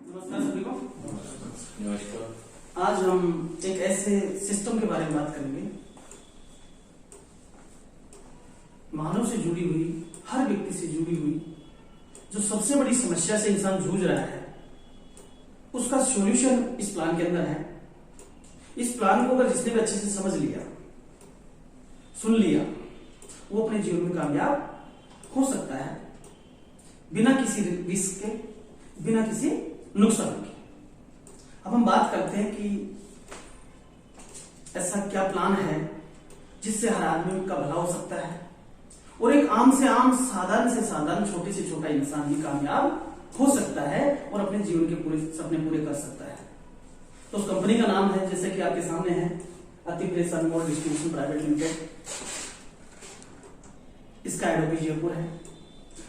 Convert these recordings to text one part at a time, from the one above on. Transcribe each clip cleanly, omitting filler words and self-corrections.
नमस्कार सभी को। नमस्कार। आज हम एक ऐसे सिस्टम के बारे में बात करेंगे, मानव से जुड़ी हुई, हर व्यक्ति से जुड़ी हुई जो सबसे बड़ी समस्या से इंसान जूझ रहा है, उसका सॉल्यूशन इस प्लान के अंदर है। इस प्लान को अगर जिसने भी अच्छे से समझ लिया, सुन लिया, वो अपने जीवन में कामयाब हो सकता है, बिना किसी रिस्क के, बिना किसी नुकसान के। अब हम बात करते हैं कि ऐसा क्या प्लान है जिससे हर आदमी का भला हो सकता है और एक आम से आम, साधारण से साधारण, छोटे से छोटा इंसान भी कामयाब हो सकता है और अपने जीवन के पूरे सपने पूरे कर सकता है। तो उस कंपनी का नाम है, जैसे कि आपके सामने है, अति प्रेस अनमोल डिस्ट्रीब्यूशन प्राइवेट लिमिटेड। इसका हेड ऑफिस जयपुर है।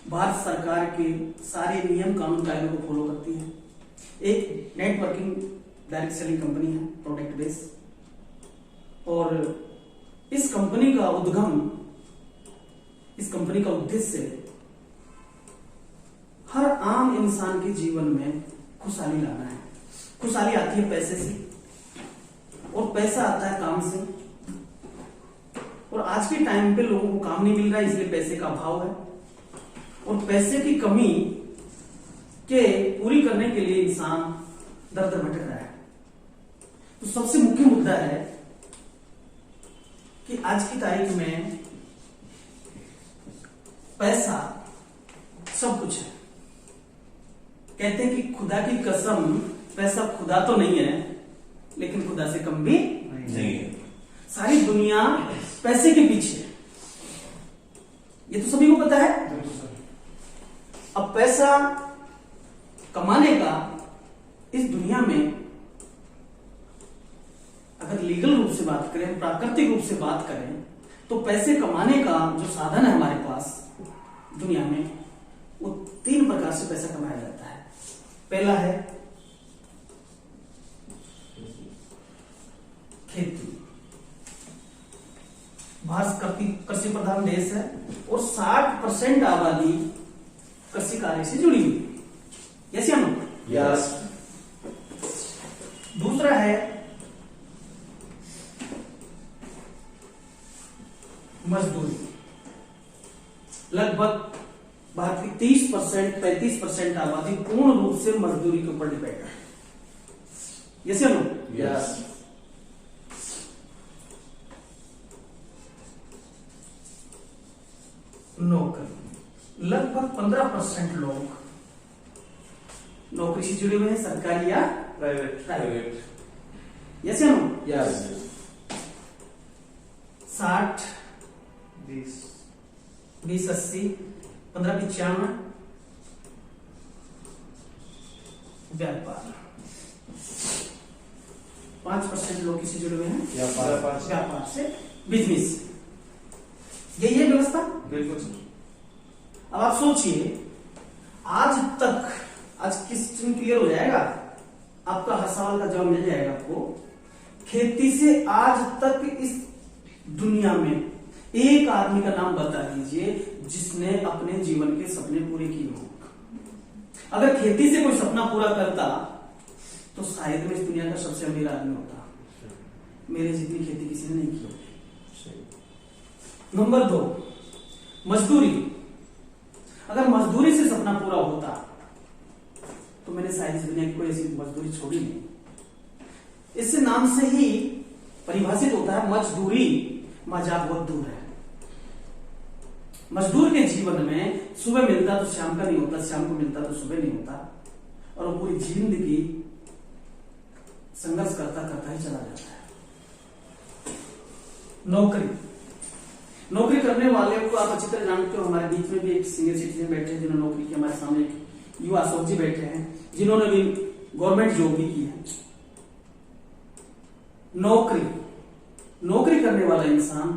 भारत सरकार के सारे नियम कानून कायदों को फॉलो करती है। एक नेटवर्किंग डायरेक्ट सेलिंग कंपनी है, प्रोडक्ट बेस। और इस कंपनी का उद्गम, इस कंपनी का उद्देश्य हर आम इंसान के जीवन में खुशहाली लाना है। खुशहाली आती है पैसे से और पैसा आता है काम से। और आज के टाइम पे लोगों को काम नहीं मिल रहा है, इसलिए पैसे का अभाव है और पैसे की कमी के पूरी करने के लिए इंसान दर दर भटक रहा है। तो सबसे मुख्य मुद्दा है कि आज की तारीख में पैसा सब कुछ है। कहते हैं कि खुदा की कसम, पैसा खुदा तो नहीं है, लेकिन खुदा से कम भी नहीं है। सारी दुनिया पैसे के पीछे है, ये तो सभी को पता है। अब पैसा कमाने का इस दुनिया में अगर लीगल रूप से बात करें, प्राकृतिक रूप से बात करें, तो पैसे कमाने का जो साधन है हमारे पास दुनिया में, वो 3 प्रकार से पैसा कमाया जाता है। पहला है खेती। भारत कृषि प्रधान देश है और 60% आबादी कृषि कार्य से जुड़ी हुई है। यस या नो? यस। दूसरा है मजदूरी। लगभग भारत की 30% 35% आबादी पूर्ण रूप से मजदूरी के ऊपर डिपेंड है। यस या नो? यस। नौकरी। लगभग 15% लोग नौकरी से जुड़े हुए हैं, सरकारी या प्राइवेट। यस या नो? यस। 60 20 80 15 95 व्यापार। 5% लोग किसी जुड़े हुए हैं व्यापार से, बिजनेस। यही है व्यवस्था। बिल्कुल। अब आप सोचिए, आज तक, आज क्वेश्चन क्लियर हो जाएगा आपका, हर सवाल का जवाब मिल जाएगा आपको। खेती से आज तक इस दुनिया में एक आदमी का नाम बता दीजिए जिसने अपने जीवन के सपने पूरे किए हो। अगर खेती से कोई सपना पूरा करता तो शायद में इस दुनिया का सबसे अमीर आदमी होता। मेरे जितनी खेती किसी ने नहीं की होती। नंबर 2, मजदूरी। अगर मजदूरी से सपना पूरा होता तो मैंने शायद इस दुनिया की कोई ऐसी मजदूरी छोड़ी नहीं। इससे नाम से ही परिभाषित होता है मजदूरी, मजाक बहुत दूर है। मजदूर के जीवन में सुबह मिलता तो शाम का नहीं होता, शाम को मिलता तो सुबह नहीं होता, और वो पूरी जिंदगी संघर्ष करता करता ही चला जाता है। नौकरी। नौकरी करने वाले को आप अच्छी तरह जानते हो। हमारे बीच में भी एक सीनियर सिटीजन बैठे हैं जिन्होंने नौकरी की। हमारे सामने एक युवा अशोक जी बैठे हैं जिन्होंने भी गवर्नमेंट जॉब भी की है। नौकरी करने वाला इंसान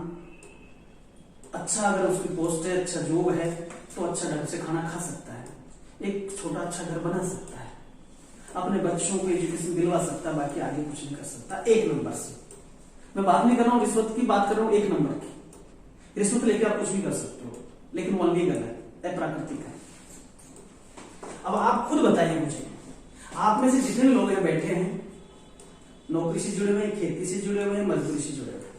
अच्छा, अगर उसकी पोस्ट है, अच्छा जॉब है, तो अच्छा ढंग से खाना खा सकता है, एक छोटा अच्छा घर बना सकता है, अपने बच्चों को एजुकेशन दिलवा सकता है, बाकी आगे कुछ नहीं कर सकता। 1 नंबर से मैं बात नहीं कर रहा हूं रिश्वत की, बात कर रहा हूं 1 नंबर की। रिश्वत लेके आप कुछ भी कर सकते हो, लेकिन वो अनलीगल है, अप्राकृतिक है। अब आप खुद बताइए मुझे, आप में से जितने लोग यहाँ बैठे हैं नौकरी से जुड़े हुए हैं, खेती से जुड़े हुए हैं, मजदूरी से जुड़े हुए हैं।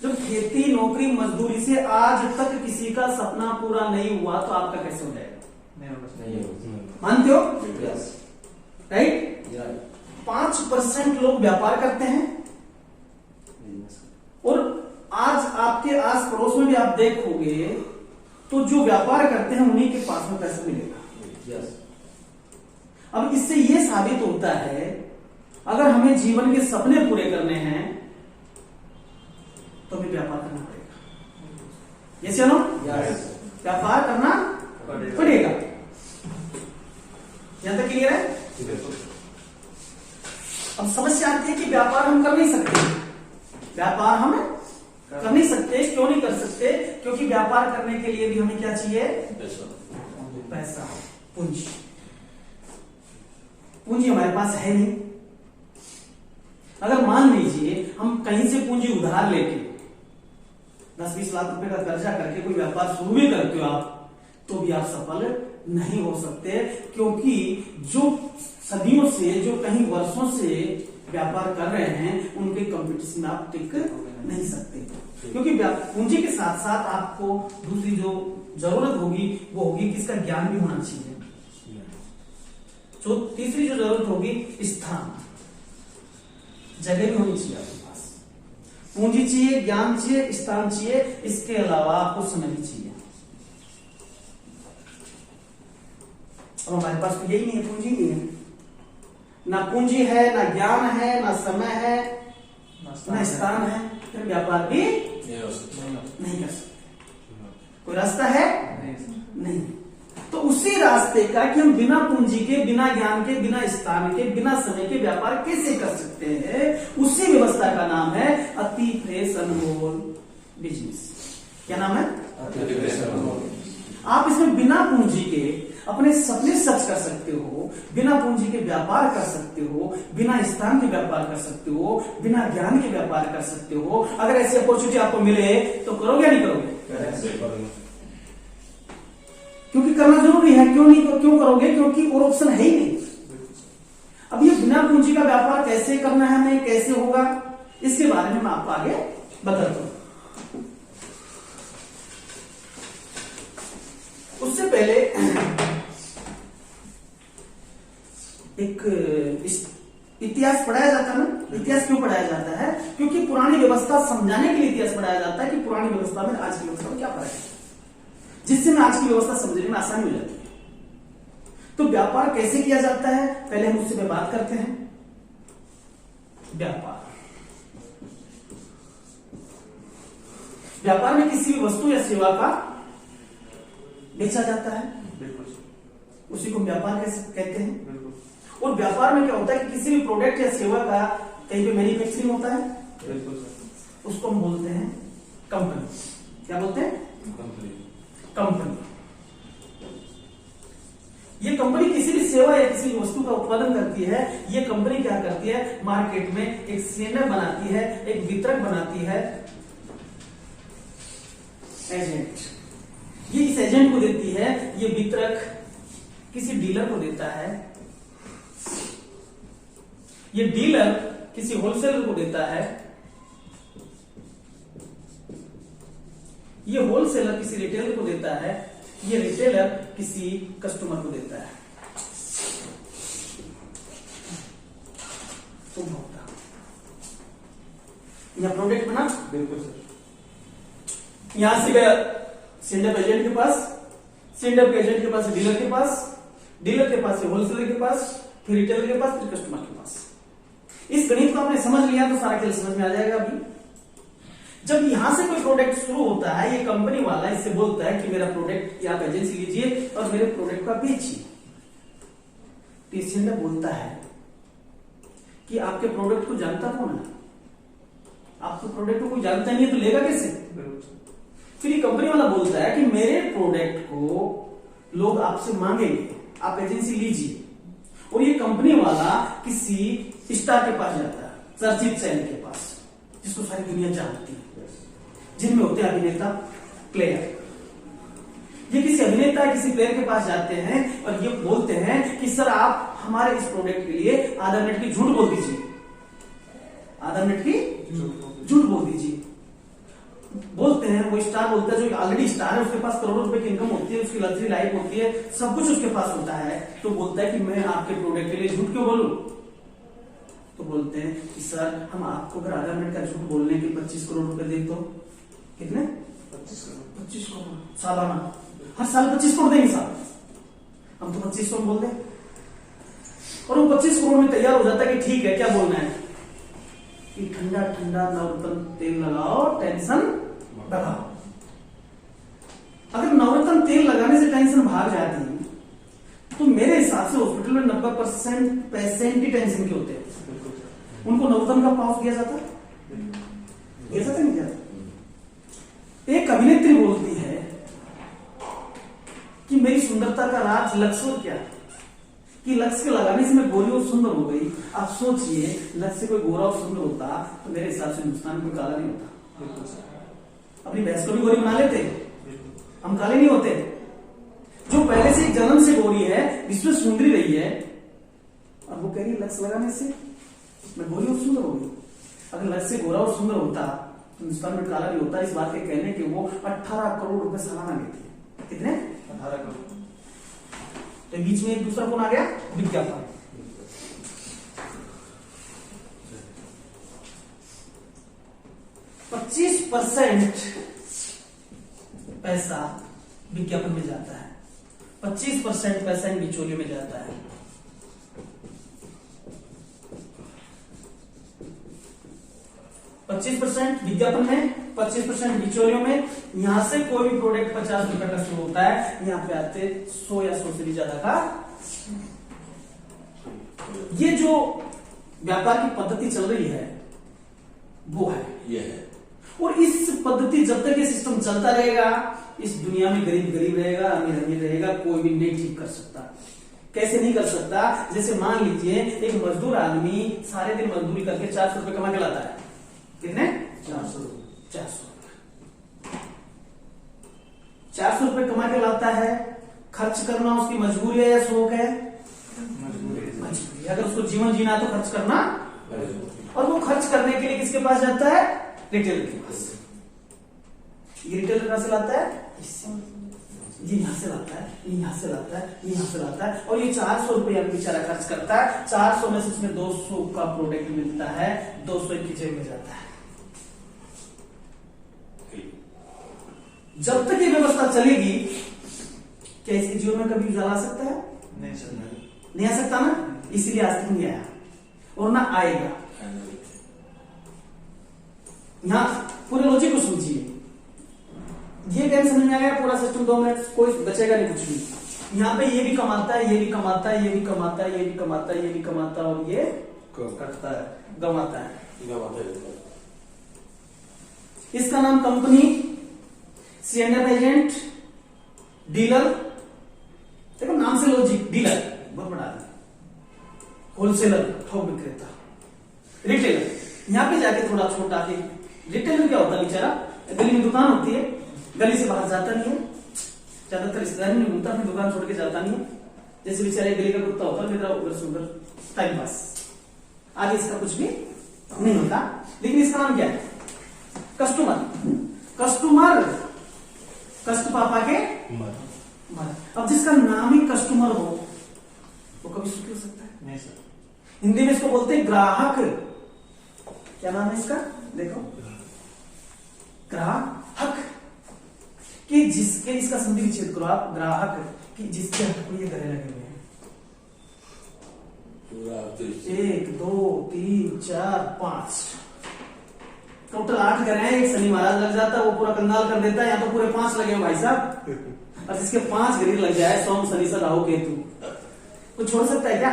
जब खेती, नौकरी, मजदूरी से आज तक किसी का सपना पूरा नहीं हुआ तो आपका कैसे हो जाएगा? नहीं होगा। मानते हो? यस। राइट। 5% लोग व्यापार करते हैं और आज आपके आस पड़ोस में भी आप देखोगे तो जो व्यापार करते हैं उन्हीं के पास में पैसा मिलेगा। यस। अब इससे ये साबित होता है अगर हमें जीवन के सपने पूरे करने हैं तो हमें व्यापार करना पड़ेगा। यस या नो? यस। व्यापार करना पड़ेगा। यहां तक क्लियर है? अब समस्या आती है कि व्यापार हम कर नहीं सकते। व्यापार हम कर नहीं सकते। क्यों नहीं कर सकते? क्योंकि व्यापार करने के लिए भी हमें क्या चाहिए? पैसा, पूंजी। पूंजी हमारे पास है नहीं। अगर मान लीजिए हम कहीं से पूंजी उधार लेके 10-20 लाख रुपए का कर्जा करके कोई व्यापार शुरू भी करते हो आप, तो भी आप सफल नहीं हो सकते, क्योंकि जो सदियों से, जो कहीं वर्षों से व्यापार कर रहे हैं उनके कंपटीशन में आप टिक नहीं सकते। क्योंकि पूंजी के साथ साथ आपको दूसरी जो जरूरत होगी वो होगी कि इसका ज्ञान भी होना चाहिए। जो तीसरी जो जरूरत होगी, स्थान, जगह भी होनी चाहिए आपके पास। पूंजी चाहिए, ज्ञान चाहिए, स्थान चाहिए, इसके अलावा आपको समय भी चाहिए। अब हमारे पास तो यही नहीं है, पूंजी नहीं है। ना पूंजी है, ना ज्ञान है, ना समय है, ना स्थान है, फिर व्यापार भी नहीं कर सकते। कोई रास्ता है? नहीं। तो उसी रास्ते का कि हम बिना पूंजी के, बिना ज्ञान के, बिना स्थान के, बिना समय के व्यापार कैसे कर सकते हैं, उसी व्यवस्था का नाम है अति फ्रेश अनमोल बिजनेस। क्या नाम है? आप इसमें बिना पूंजी के अपने सपने सच कर सकते हो, बिना पूंजी के व्यापार कर सकते हो, बिना स्थान के व्यापार कर सकते हो, बिना ज्ञान के व्यापार कर सकते हो। अगर ऐसी अपॉर्चुनिटी आपको मिले तो करोगे या नहीं करोगे? क्योंकि करना जरूरी है। क्यों करोगे? क्योंकि और ऑप्शन है ही नहीं। अब ये बिना पूंजी का व्यापार कैसे करना है, हमें कैसे होगा, इसके बारे में मैं आपको आगे बताता हूं। उससे पहले एक इतिहास पढ़ाया जाता है ना। इतिहास क्यों पढ़ाया जाता है? क्योंकि पुरानी व्यवस्था समझाने के लिए इतिहास पढ़ाया जाता है कि पुरानी व्यवस्था में आज की व्यवस्था में क्या फर्क है, जिससे मैं आज की व्यवस्था समझने में आसानी हो जाती है। तो व्यापार कैसे किया जाता है, पहले हम उससे बात करते हैं। व्यापार में किसी भी वस्तु या सेवा का बेचा जाता है, उसी को व्यापार कहते हैं। और व्यापार में क्या होता है कि किसी भी प्रोडक्ट या सेवा का कहीं पे मैन्युफैक्चरिंग होता है, उसको हम बोलते हैं कंपनी। क्या बोलते हैं? कंपनी। ये कंपनी किसी भी सेवा या किसी भी वस्तु का उत्पादन करती है। ये कंपनी क्या करती है? मार्केट में एक सेंडर बनाती है, एक वितरक बनाती है, एजेंट। ये इस एजेंट को देती है, ये वितरक किसी डीलर को देता है, ये डीलर किसी होलसेलर को देता है, ये होलसेलर किसी रिटेलर को देता है, ये रिटेलर किसी कस्टमर को देता है। उपभोक्ता। यह प्रोडक्ट बना, बिल्कुल सर। यहां से गया सेंडर एजेंट के पास, सेंडर एजेंट के पास डीलर के पास, डीलर के पास से होलसेलर के पास, फिर रिटेलर के पास, फिर कस्टमर के पास। इस गणित को आपने समझ लिया तो सारा खेल समझ में आ जाएगा। अभी जब यहां से कोई प्रोडक्ट शुरू होता है, ये कंपनी वाला इससे बोलता है कि मेरा प्रोडक्ट आप एजेंसी लीजिए और मेरे प्रोडक्ट को बेचिए। तो सेंडर बोलता है कि आपके प्रोडक्ट को जानता कौन है? आपके प्रोडक्ट को कोई जानता नहीं है तो लेगा कैसे? फिर ये कंपनी वाला बोलता है कि मेरे प्रोडक्ट को लोग आपसे मांगेंगे, आप एजेंसी लीजिए। और ये कंपनी वाला किसी स्टार के पास जाता है, चर्चित चैनल के पास, जिसको सारी दुनिया जानती है, जिनमें होते हैं अभिनेता, प्लेयर। ये किसी अभिनेता, किसी प्लेयर के पास जाते हैं और ये बोलते हैं कि सर आप हमारे इस प्रोडक्ट के लिए आधा मिनट की झूठ बोल दीजिए, आधा मिनट की झूठ बोल दीजिए। बोलते हैं वो स्टार बोलता है, जो ऑलरेडी स्टार है, उसके पास करोड़ों रुपए की इनकम होती है, उसकी लग्जरी लाइफ होती है, सब कुछ उसके पास होता है, तो बोलता है कि मैं आपके प्रोडक्ट के लिए झूठ क्यों बोलूं? तो बोलते हैं कि सर हम आपको अगर आधा मिनट का झूठ बोलने के 25 करोड़ रुपए दे तो कितने? 25 करोड़ सालाना, हर साल 25 करोड़ देंगे साहब, हम तो 25 करोड़ बोल दें। और वो 25 करोड़ में तैयार हो जाता है कि ठीक है, क्या बोलना है कि ठंडा ठंडा नवरत्न तेल लगाओ, टेंशन भगाओ। अगर नवरत्न तेल लगाने से टेंशन भाग जाती तो मेरे हिसाब से हॉस्पिटल में 90% पेशेंट ही टेंशन के होते हैं, उनको नवरत्न का पाउच दिया जाता नहीं जाता। एक अभिनेत्री बोलती है कि मेरी सुंदरता का राज लक्ष्य क्या है, कि लक्ष्य के लगाने से मैं गोरी और सुंदर हो गई। आप सोचिए, लक्ष्य से कोई गोरा और सुंदर होता तो मेरे हिसाब से हिंदुस्तान में कोई काला नहीं होता। अपनी भैंस को भी गोरी बना लेते, हम काले नहीं होते। जो पहले से जन्म से गोरी है, विश्व सुंदरी रही है, और वो कह रही है लक्ष्य लगाने से मैं गोरी और सुंदर हो गई। अगर लक्ष्य से गोरा और सुंदर होता तो हिंदुस्तान में काला नहीं होता। इस बात के कहने के वो 18 करोड़ रुपए सालाना लेती है। कितने? 18 करोड़। तो बीच में एक दूसरा कौन आ गया? विज्ञापन। %25 पैसा विज्ञापन में जाता है, 25% पैसा इन बिचौलियों में जाता है। %25 विज्ञापन में, 25% बिचौलियों में। यहां से कोई भी प्रोडक्ट 50 रुपए का शुरू होता है, यहां पे आते 100 या 100 से भी ज्यादा का। ये जो व्यापार की पद्धति चल रही है वो है, ये है। और इस पद्धति जब तक ये सिस्टम चलता रहेगा, इस दुनिया में गरीब गरीब रहेगा, अमीर अमीर रहेगा, कोई भी नहीं ठीक कर सकता। कैसे नहीं कर सकता? जैसे मान लीजिए एक मजदूर आदमी सारे दिन मजदूरी करके 400 रुपए कमा के लाता है। कितने? 400 रुपए कमा के लाता है। खर्च करना उसकी मजबूरी है या शौक है? मजबूरी। अगर उसको जीवन जीना है तो खर्च करना, और वो खर्च करने के लिए किसके पास जाता है? रिटेलर के पास। ये रिटेलर कहां से लाता है? ये यहां से लाता है, ये यहां से लाता है, ये यहां से लाता है, और ये 400 रुपया बेचारा खर्च करता है। 400 में से इसमें 200 का प्रोडक्ट मिलता है, 200 की जेब में जाता है। जब तक ये व्यवस्था चलेगी, क्या इसके जीवन में कभी उजाला आ सकता है? नहीं आ सकता ना, इसीलिए आज तक नहीं आया और ना आएगा। यहां पूरे लॉजिक को समझिए, ये टाइम समझ में आ गया। पूरा सिस्टम 2 मिनट, कोई बचेगा नहीं कुछ भी। यहाँ पे ये भी कमाता है, ये भी कमाता है, ये भी कमाता है, ये भी कमाता है, ये भी कमाता है, और ये कटता है, गमाता है। इसका नाम कंपनी, C&F एजेंट, डीलर। देखो नाम से लॉजिक, डीलर बहुत बड़ा है, होलसेलर थोक विक्रेता, रिटेलर। यहां पे जाके थोड़ा छोटा के रिटेलर क्या होता है बेचारा, गली में दुकान होती है, गली से बाहर जाता नहीं है, ज्यादातर रिश्तेदार में घूमता, अपनी दुकान छोड़ के जाता नहीं है। जैसे बेचारे गली का कुत्ता होता है, मेरा उधर से उधर टाइम पास, आगे इसका कुछ भी नहीं होता। लेकिन इसका नाम क्या है? कस्टमर। कस्टमर कष्ट पापा के मर। अब जिसका नाम ही कस्टमर हो वो कभी सुखी हो सकता है? नहीं सर। हिंदी में इसको बोलते हैं ग्राहक। क्या नाम है इसका? देखो, ग्राहक, कि जिसके, इसका संधि विच्छेद करो आप, ग्राहक कि जिसके हक को ये गले लगे हुए हैं। 1 2 3 4 5 टोटल 8 गरे हैं। एक शनि महाराज लग जाता है, वो पूरा कंगाल कर देता है। यहाँ तो पूरे 5 लगे हैं भाई साहब, और जिसके 5 गरीब लग जाए, सोम शनि से राहु केतु, तो छोड़ सकता है क्या?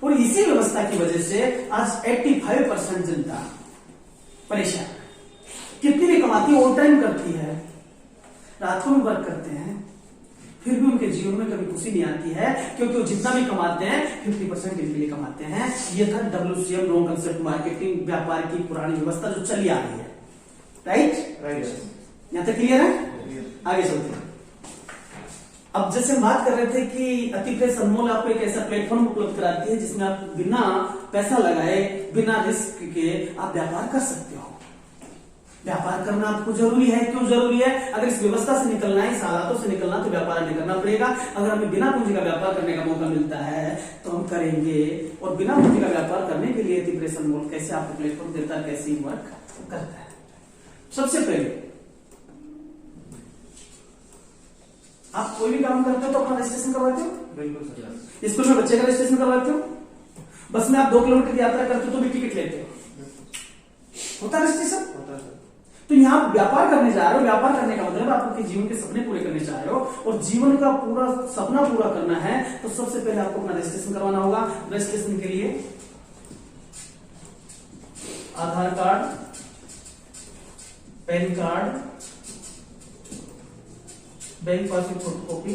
और इसी व्यवस्था की वजह से आज 85% जनता परेशान है। कितनी भी कमाती है, ओवर टाइम करती है, रातों में वर्क करते हैं, फिर भी उनके जीवन में कभी खुशी नहीं आती है, क्योंकि वो जितना भी कमाते हैं 50% इनके लिए कमाते हैं। ये था WCM, रॉन्ग कंसेप्ट मार्केटिंग, व्यापार की पुरानी व्यवस्था जो चली आ रही है। राइट? राइट। यहां तक क्लियर है? आगे चलते हैं। अब जैसे हम बात कर रहे थे कि अतिप्रेस अनमोल आपको एक ऐसा प्लेटफॉर्म उपलब्ध कराती है जिसमें आप बिना पैसा लगाए, बिना रिस्क के आप व्यापार कर सकते हो। व्यापार करना आपको जरूरी है। क्यों जरूरी है? अगर इस व्यवस्था से निकलना है, इस हालातों से निकलना, तो व्यापार हमें करना पड़ेगा। अगर हमें बिना पूंजी का व्यापार करने का मौका मिलता है तो हम करेंगे। और बिना पूंजी का व्यापार करने के लिए अतिप्रेस अनमोल कैसे आपको प्लेटफॉर्म देता है, कैसे वर्क करता है। सबसे पहले आप कोई भी काम करते हो तो अपना रजिस्ट्रेशन करवाते हो। बिल्कुल सर। स्कूल में बच्चे का रजिस्ट्रेशन करवाते हो। बस में आप 2 किलोमीटर की यात्रा करते हो तो भी टिकट लेते हो, होता है रजिस्ट्रेशन। होता है सर। तो यहाँ आप व्यापार करने जा रहे हो। व्यापार करने का मतलब आप अपने जीवन के सपने पूरे करने जा रहे हो और जीवन का पूरा सपना पूरा करना है तो सबसे पहले आपको अपना रजिस्ट्रेशन करवाना होगा। रजिस्ट्रेशन के लिए Aadhaar card, PAN card, bank passbook photocopy,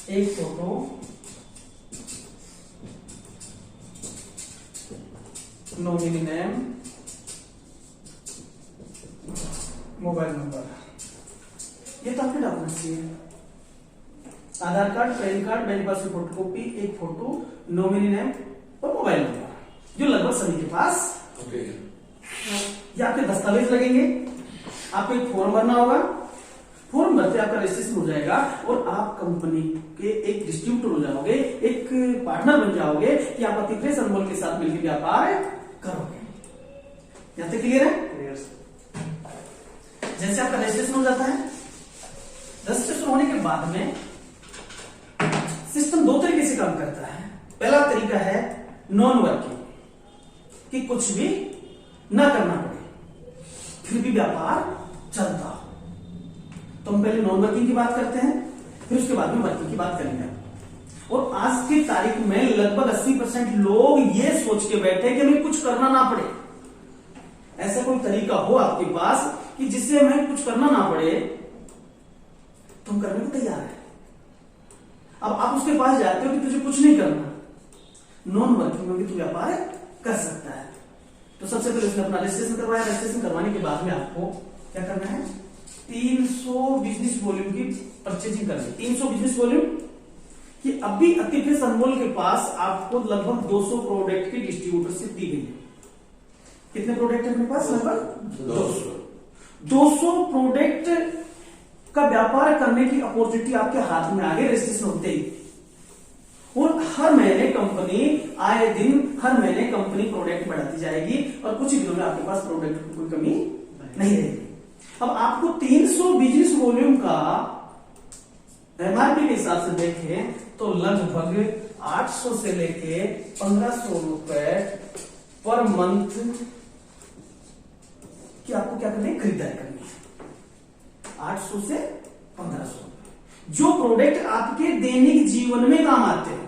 एक photo, nominee name, mobile number, ये तो आपके डॉक्यूमेंट्स चाहिए। Aadhaar card, PAN card, bank passbook photocopy, एक फोटो, नॉमिनी नेम और मोबाइल नंबर, जो लगभग सभी के पास ये आपके दस्तावेज लगेंगे। आपको एक फॉर्म भरना होगा। फॉर्म भरते आपका रजिस्ट्रेशन हो जाएगा और आप कंपनी के एक डिस्ट्रीब्यूटर हो जाओगे, एक पार्टनर बन जाओगे कि आप अतिप्रेस अनमोल के साथ मिलकर व्यापार करोगे। यहां तक क्लियर है? Clear sir. जैसे आपका रजिस्ट्रेशन हो जाता है, रजिस्ट्रेशन होने के बाद में सिस्टम 2 तरीके से काम करता है। पहला तरीका है नॉन वर्किंग, कि कुछ भी ना करना पड़े फिर भी व्यापार चलता हो। तो हम पहले नॉन वर्किंग की बात करते हैं, फिर उसके बाद में वर्किंग की बात करेंगे। और आज की तारीख में लगभग 80% लोग ये सोच के बैठे कि हमें कुछ करना ना पड़े। ऐसा कोई तरीका हो आपके पास कि जिससे हमें कुछ करना ना पड़े तो हम करने को तैयार है। अब आप उसके पास जाते हो कि तुझे कुछ नहीं करना, नॉन वर्किंग में भी तू व्यापार कर सकता है। तो सबसे पहले उसने अपना रजिस्ट्रेशन करवाया। रजिस्ट्रेशन करवाने के बाद में आपको क्या करना है? 300 बिजनेस वॉल्यूम की परचेजिंग करनी है। 300 बिजनेस वॉल्यूम कि अभी अतिप्रेस अनमोल के पास आपको लगभग 200 प्रोडक्ट की डिस्ट्रीब्यूटरशिप दी गई है। कितने प्रोडक्ट है अपने पास? लगभग 200 प्रोडक्ट का व्यापार करने की अपॉर्चुनिटी आपके हाथ में आ गई रजिस्ट्रेशन होते ही। और हर महीने कंपनी, आए दिन हर महीने कंपनी प्रोडक्ट बढ़ाती जाएगी और कुछ ही दिनों में आपके पास प्रोडक्ट की कोई कमी नहीं रहेगी। अब आपको 300 बिजनेस वॉल्यूम का एमआरपी के हिसाब से देखें तो लगभग 800 से लेके 1500 रुपए पर मंथ की आपको क्या करनी है? खरीदारी करनी है। 800 से 1500 जो प्रोडक्ट आपके दैनिक जीवन में काम आते हैं,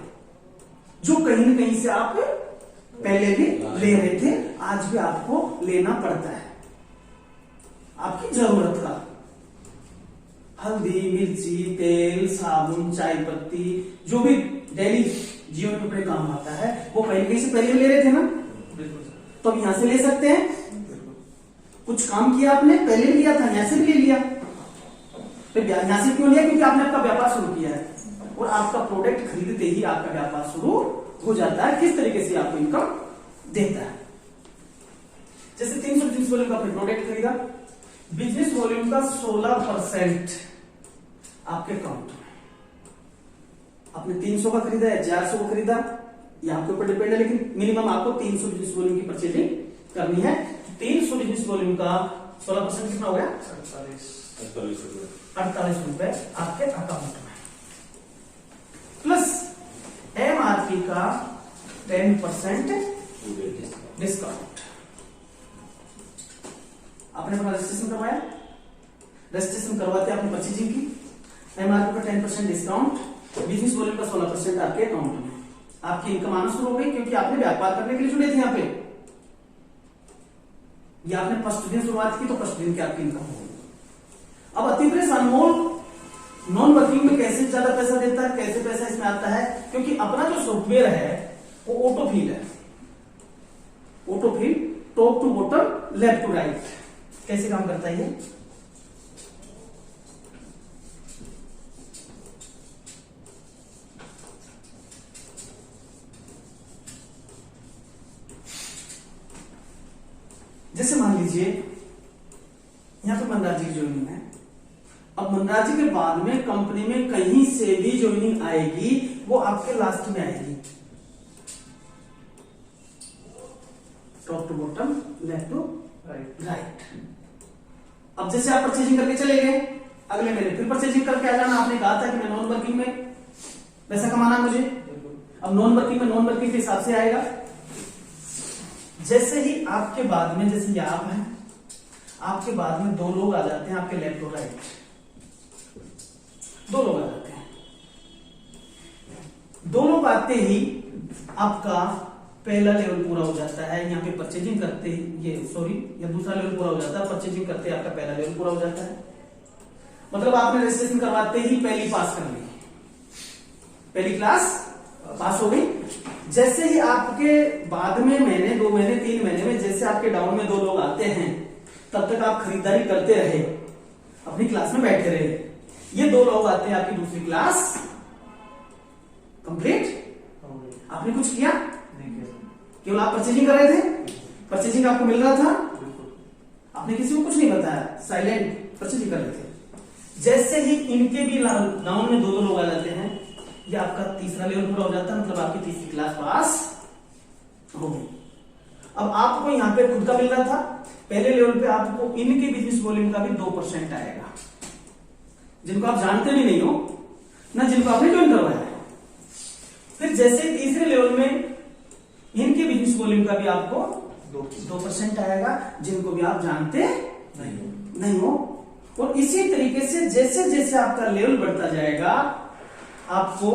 जो कहीं न कहीं से आप पहले भी ले रहे थे, आज भी आपको लेना पड़ता है। आपकी जरूरत का हल्दी, मिर्ची, तेल, साबुन, चाय पत्ती, जो भी डेली जीवन में अपने काम आता है वो कहीं न कहीं से पहले ले रहे थे ना। बिल्कुल सर। तो अब यहां से ले सकते हैं। कुछ काम किया आपने, पहले भी लिया था, यहां से भी ले लिया। यहां से क्यों लिया? क्योंकि आपने आपका व्यापार शुरू किया है और आपका प्रोडक्ट खरीदते ही आपका व्यापार शुरू हो जाता है। किस तरीके से आपको इनकम देता है? जैसे 300 बिजनेस वॉल्यूम का प्रोडक्ट खरीदा, बिजनेस वॉल्यूम का 16% आपके अकाउंट में। आपने 300 का खरीदा या 400 का खरीदा, ये आपके ऊपर डिपेंड है, लेकिन मिनिमम आपको 300 बिजनेस वॉल्यूम की परचेजिंग करनी है। 300 बिजनेस वॉल्यूम का 16% कितना हो गया? 48 रुपए आपके अकाउंट में, प्लस एमआरपी का 10% डिस्काउंट। आपने अपना रजिस्ट्रेशन करवाया, रजिस्ट्रेशन करवाते आपने परचेजिंग की, एमआरपी का 10% डिस्काउंट, बिजनेस वॉल्यूम का 16% आपके अकाउंट में। आपकी इनकम आना शुरू हो गई क्योंकि आपने व्यापार करने के लिए जुड़े थे यहाँ पे। या आपने फर्स्ट दिन शुरुआत की तो फर्स्ट दिन की आपकी इनकम हो गई। अब अतिप्रेस अनमोल नॉन वर्किंग में कैसे ज्यादा पैसा देता है, कैसे पैसा इसमें आता है? क्योंकि अपना जो सॉफ्टवेयर है वो ऑटोफिल है। Autofill top to bottom left to right. कैसे काम करता है ये? जैसे मान लीजिए यहां पे मनराजी की ज्वाइनिंग है। अब मनराजी के बाद में कंपनी में कहीं से भी ज्वाइनिंग आएगी वो आपके लास्ट में आएगी, top to bottom, left to right. अब जैसे आप परचेजिंग करके चले गए, अगले महीने फिर परचेजिंग करके आ जाना। आपने कहा था कि मैं नॉन वर्किंग में पैसा कमाना मुझे, अब नॉन वर्किंग में नॉन वर्किंग के हिसाब से आएगा। जैसे ही आपके बाद में, जैसे ये आप हैं, आपके बाद में दो लोग आ जाते हैं आपके लेफ्ट और राइट, दो लोग आ जाते हैं। दो लोग आते ही आपका पहला लेवल पूरा हो जाता है। यहाँ पे परचेजिंग करते ही या दूसरा लेवल पूरा हो जाता है। परचेजिंग करते ही आपका पहला लेवल पूरा हो जाता है। मतलब आपने रजिस्ट्रेशन करवाते ही पहली पास कर ली, पहली क्लास पास हो गई। जैसे ही आपके बाद में महीने, 2 महीने, 3 महीने में जैसे आपके डाउन में 2 लोग आते हैं, तब तक आप खरीदारी करते रहे, अपनी क्लास में बैठे रहे। ये 2 लोग आते हैं, आपकी दूसरी क्लास कंप्लीट। आपने कुछ किया नहीं, केवल आप परचेजिंग कर रहे थे, परचेजिंग आपको मिल रहा था, आपने किसी को कुछ नहीं बताया, साइलेंट परचेजिंग कर रहे थे। जैसे ही इनके भी डाउन में 2 लोग आ जाते हैं, ये आपका तीसरा लेवल पूरा हो जाता है। मतलब आपकी तीसरी क्लास पास हो गई। अब आपको यहां पे खुद का मिल रहा था, पहले लेवल पे आपको इनके बिजनेस वॉल्यूम का भी 2% आएगा, जिनको आप जानते भी नहीं हो ना, जिनको आपने ज्वाइन करवाया है। फिर जैसे तीसरे लेवल में इनके बिजनेस वॉल्यूम का भी आपको 2% आएगा, जिनको भी आप जानते नहीं हो। और इसी तरीके से जैसे जैसे आपका लेवल बढ़ता जाएगा, आपको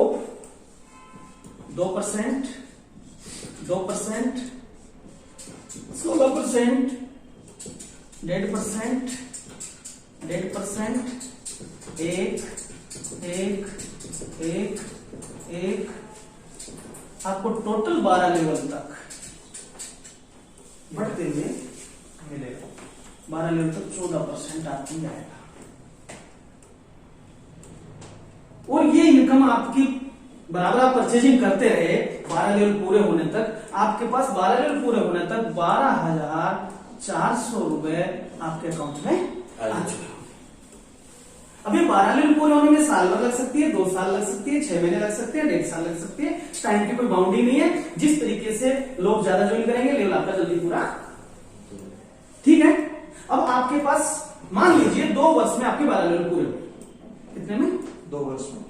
2%, 2%, 16%, 1.5%, 1.5%, 1 आपको टोटल 12 लेवल तक बढ़ते हुए मिलेगा। 12 लेवल तक 14% आपको आएगा। और ये इनकम आपकी बराबर आप परचेजिंग करते रहे 12 लेवल पूरे होने तक, आपके पास 12 लेवल पूरे होने तक 12,400 रुपए आपके अकाउंट में आ चुके होंगे। अब ये 12 लेवल पूरे होने में साल भर लग सकती है, 2 साल लग सकती है, 6 महीने लग सकते हैं, 1.5 साल लग सकती है। टाइम की कोई बाउंड्री नहीं है। जिस तरीके से लोग ज्यादा ज्वाइन करेंगे, लेवल आपका जल्दी पूरा। ठीक है। अब आपके पास मान लीजिए 2 वर्ष में आपके 12 लेवल पूरे हुए। कितने में? 2 वर्ष में।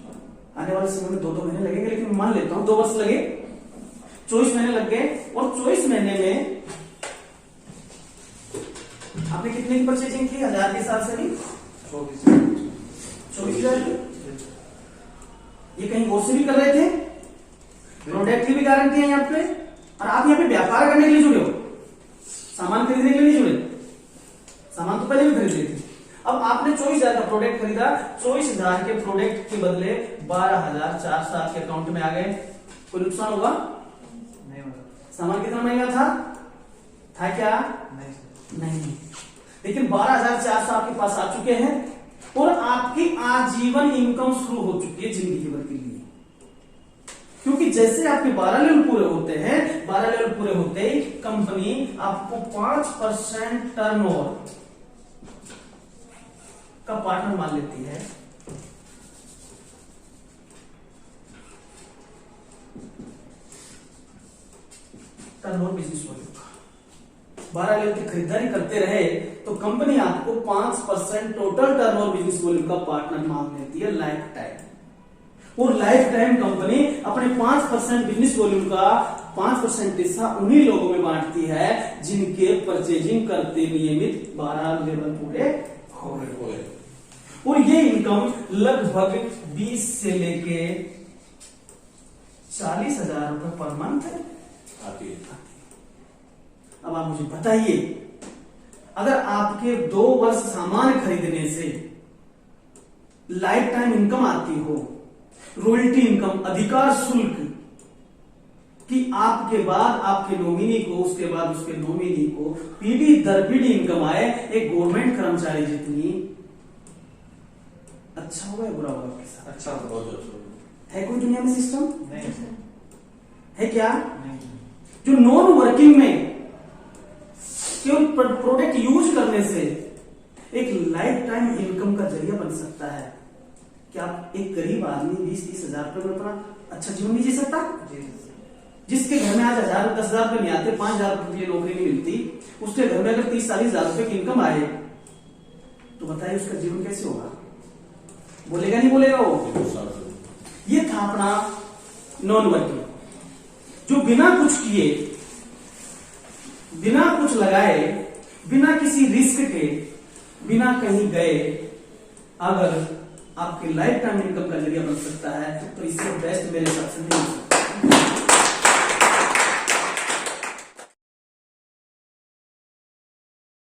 आने वाले समय में 2 महीने लगेंगे, लेकिन मान लेता हूं 2 वर्ष लगे, 24 महीने लग गए। और 24 महीने में आपने कितने की परचेजिंग की? 1000 के हिसाब से नहीं, 24,000 की। ये कहीं और से भी कर रहे थे, प्रोडक्ट की भी गारंटी है यहाँ पे। और आप यहाँ पे व्यापार करने के लिए जुड़े हो, सामान खरीदने के लिए नहीं जुड़े। सामान तो पहले भी खरीद रहे थे। अब आपने 24,000 का प्रोडक्ट खरीदा, 24,000 के प्रोडक्ट के बदले 12,400 आपके अकाउंट में आ गए। कोई नुकसान होगा? नहीं होगा। सामान कितना महंगा था क्या? नहीं। लेकिन 12,400 आपके पास आ चुके हैं और आपकी आजीवन इनकम शुरू हो चुकी है जिंदगी भर के लिए। क्योंकि जैसे आपके 12 लेवल पूरे होते हैं, 12 लेवल पूरे होते ही कंपनी आपको 5% टर्नओवर का पार्टनर मान लेती है। टर्नओवर बिजनेस वॉल्यूम का 12 लेवल की खरीदारी करते रहे तो कंपनी आपको 5% टोटल टर्नओवर बिजनेस वॉल्यूम का पार्टनर मान लेती है लाइफ टाइम। और लाइफ टाइम कंपनी अपने 5% बिजनेस वॉल्यूम का 5% हिस्सा उन्हीं लोगों में बांटती है जिनके परचेजिंग करते नियमित 12 लेवल पूरे हो गए। और ये इनकम लगभग 20 से लेके 40,000 रुपए पर मंथ आती है। अब आप मुझे बताइए, अगर आपके 2 वर्ष सामान खरीदने से लाइफ टाइम इनकम आती हो, रॉयल्टी इनकम, अधिकार शुल्क, कि आपके बाद आपके नॉमिनी को, उसके बाद उसके नॉमिनी को पीढ़ी दर पीढ़ी इनकम आए, एक गवर्नमेंट कर्मचारी जितनी। अच्छा होगा या बुरा होगा आपके साथ? अच्छा तो बहुत अच्छा है कोई दुनिया में सिस्टम? नहीं है क्या? नहीं जो नॉन वर्किंग में केवल प्रोडक्ट यूज करने से एक लाइफ टाइम इनकम का जरिया बन सकता है। क्या एक गरीब आदमी 20-30 हजार रुपए में अपना अच्छा जीवन नहीं जी सकता? जी जिसके घर में आज 1000-10,000 रुपए नहीं आते, 5,000 रुपए के लिए नौकरी नहीं मिलती, उसके घर में अगर 30-40 हजार रुपए की इनकम आए तो बताइए उसका जीवन कैसे होगा? बोलेगा नहीं बोलेगा वो? ये था अपना नॉन वर्किंग, जो बिना कुछ किए, बिना कुछ लगाए, बिना किसी रिस्क के, बिना कहीं गए अगर आपकी लाइफ टाइम इनकम का जरिया बन सकता है तो इससे बेस्ट मेरे हिसाब से नहीं हो सकता।